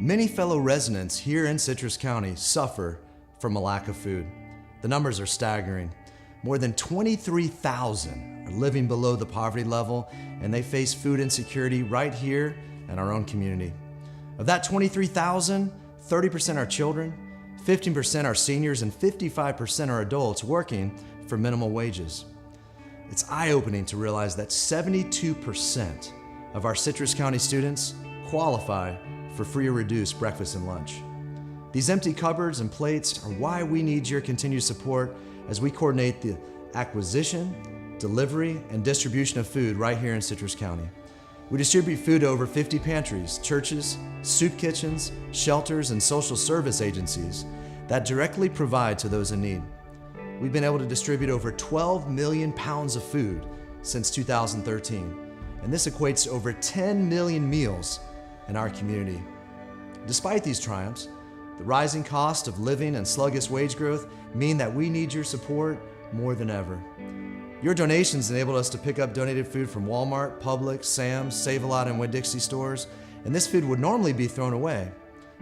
Many fellow residents here in Citrus County suffer from a lack of food. The numbers are staggering. More than 23,000 are living below the poverty level, and they face food insecurity right here in our own community. Of that 23,000, 30% are children, 15% are seniors, and 55% are adults working for minimal wages. It's eye-opening to realize that 72% of our Citrus County students qualify for free or reduced breakfast and lunch. These empty cupboards and plates are why we need your continued support as we coordinate the acquisition, delivery, and distribution of food right here in Citrus County. We distribute food to over 50 pantries, churches, soup kitchens, shelters, and social service agencies that directly provide to those in need. We've been able to distribute over 12 million pounds of food since 2013, and this equates to over 10 million meals in our community. Despite these triumphs, the rising cost of living and sluggish wage growth mean that we need your support more than ever. Your donations enabled us to pick up donated food from Walmart, Publix, Sam's, Save-A-Lot, and Winn-Dixie stores, and this food would normally be thrown away.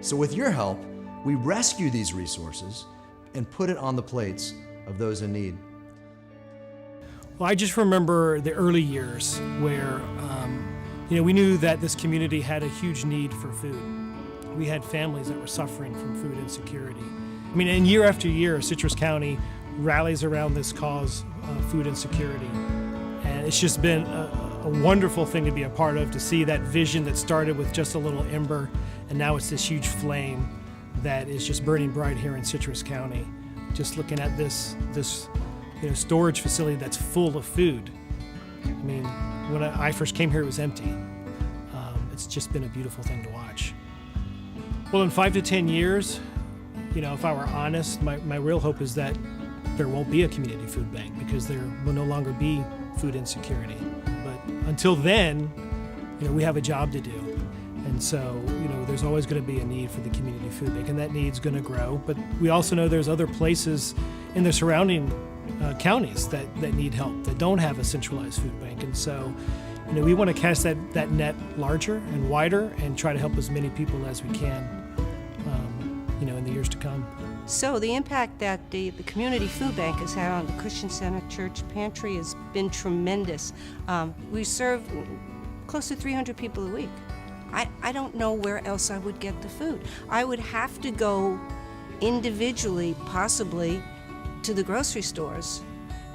So with your help, we rescue these resources and put it on the plates of those in need. Well, I just remember the early years where we knew that this community had a huge need for food. We had families that were suffering from food insecurity. And year after year, Citrus County rallies around this cause of food insecurity. And it's just been a wonderful thing to be a part of, to see that vision that started with just a little ember, and now it's this huge flame that is just burning bright here in Citrus County. Just looking at this storage facility that's full of food. When I first came here, it was empty. It's just been a beautiful thing to watch. Well, in 5 to 10 years, if I were honest, my real hope is that there won't be a community food bank, because there will no longer be food insecurity. But until then, we have a job to do. And so, there's always going to be a need for the community food bank, and that need's going to grow. But we also know there's other places in the surrounding counties that need help, that don't have a centralized food bank. And so, we want to cast that net larger and wider and try to help as many people as we can, in the years to come. So the impact that the community food bank has had on the Christian Center Church Pantry has been tremendous. We serve close to 300 people a week. I don't know where else I would get the food. I would have to go individually, possibly, to the grocery stores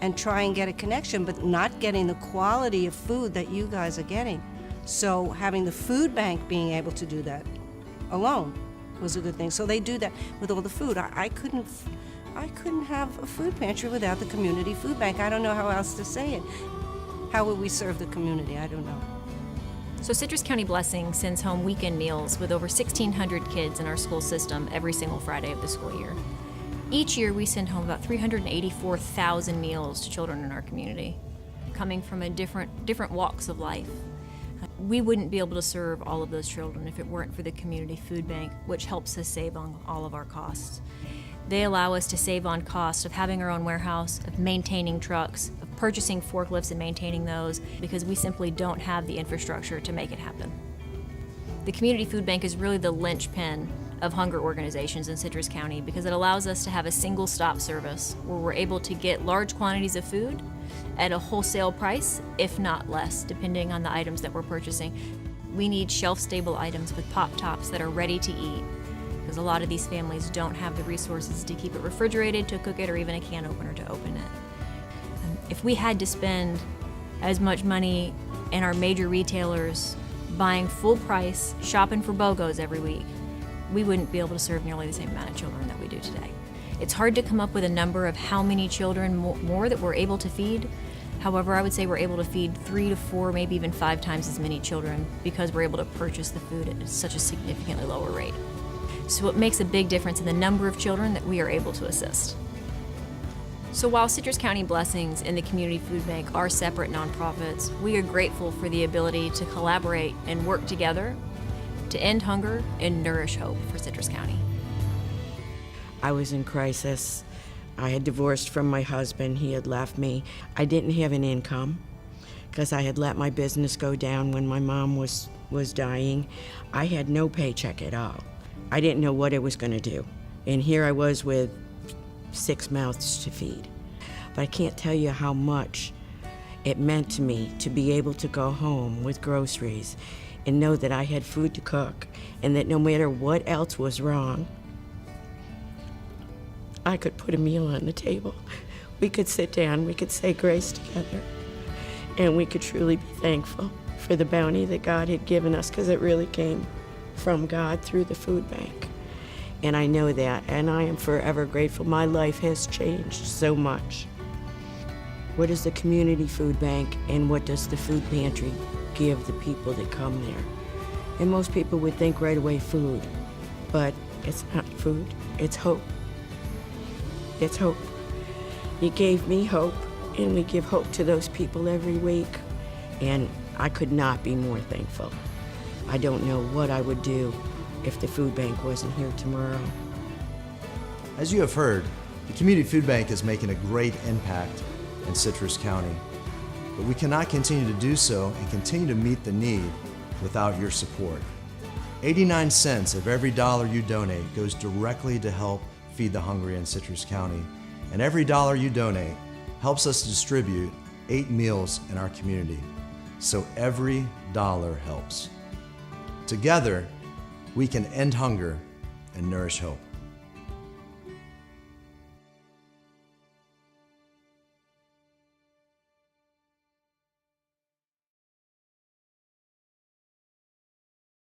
and try and get a connection, but not getting the quality of food that you guys are getting. So having the food bank being able to do that alone was a good thing. So they do that with all the food. I couldn't have a food pantry without the community food bank. I don't know how else to say it. How would we serve the community? I don't know. So Citrus County Blessing sends home weekend meals with over 1,600 kids in our school system every single Friday of the school year. Each year we send home about 384,000 meals to children in our community, coming from different walks of life. We wouldn't be able to serve all of those children if it weren't for the community food bank, which helps us save on all of our costs. They allow us to save on costs of having our own warehouse, of maintaining trucks, of purchasing forklifts and maintaining those, because we simply don't have the infrastructure to make it happen. The community food bank is really the linchpin of hunger organizations in Citrus County, because it allows us to have a single stop service where we're able to get large quantities of food at a wholesale price, if not less, depending on the items that we're purchasing. We need shelf-stable items with pop tops that are ready to eat, because a lot of these families don't have the resources to keep it refrigerated, to cook it, or even a can opener to open it. If we had to spend as much money in our major retailers buying full price, shopping for BOGOs every week, we wouldn't be able to serve nearly the same amount of children that we do today. It's hard to come up with a number of how many children more that we're able to feed. However, I would say we're able to feed 3 to 4, maybe even 5 times as many children, because we're able to purchase the food at such a significantly lower rate. So it makes a big difference in the number of children that we are able to assist. So while Citrus County Blessings and the Community Food Bank are separate nonprofits, we are grateful for the ability to collaborate and work together to end hunger and nourish hope for Citrus County. I was in crisis. I had divorced from my husband. He had left me. I didn't have an income because I had let my business go down when my mom was dying. I had no paycheck at all. I didn't know what I was going to do. And here I was with 6 mouths to feed. But I can't tell you how much it meant to me to be able to go home with groceries and know that I had food to cook, and that no matter what else was wrong, I could put a meal on the table. We could sit down, we could say grace together, and we could truly be thankful for the bounty that God had given us, because it really came from God through the food bank. And I know that, and I am forever grateful. My life has changed so much. What is the community food bank, and what does the food pantry give the people that come there? And most people would think right away food, but it's not food, it's hope. It's hope. You gave me hope, and we give hope to those people every week, and I could not be more thankful. I don't know what I would do if the food bank wasn't here tomorrow. As you have heard, the Community Food Bank is making a great impact in Citrus County, but we cannot continue to do so and continue to meet the need without your support. 89 cents of every dollar you donate goes directly to help feed the hungry in Citrus County, and every dollar you donate helps us distribute 8 meals in our community. So every dollar helps. Together, we can end hunger and nourish hope.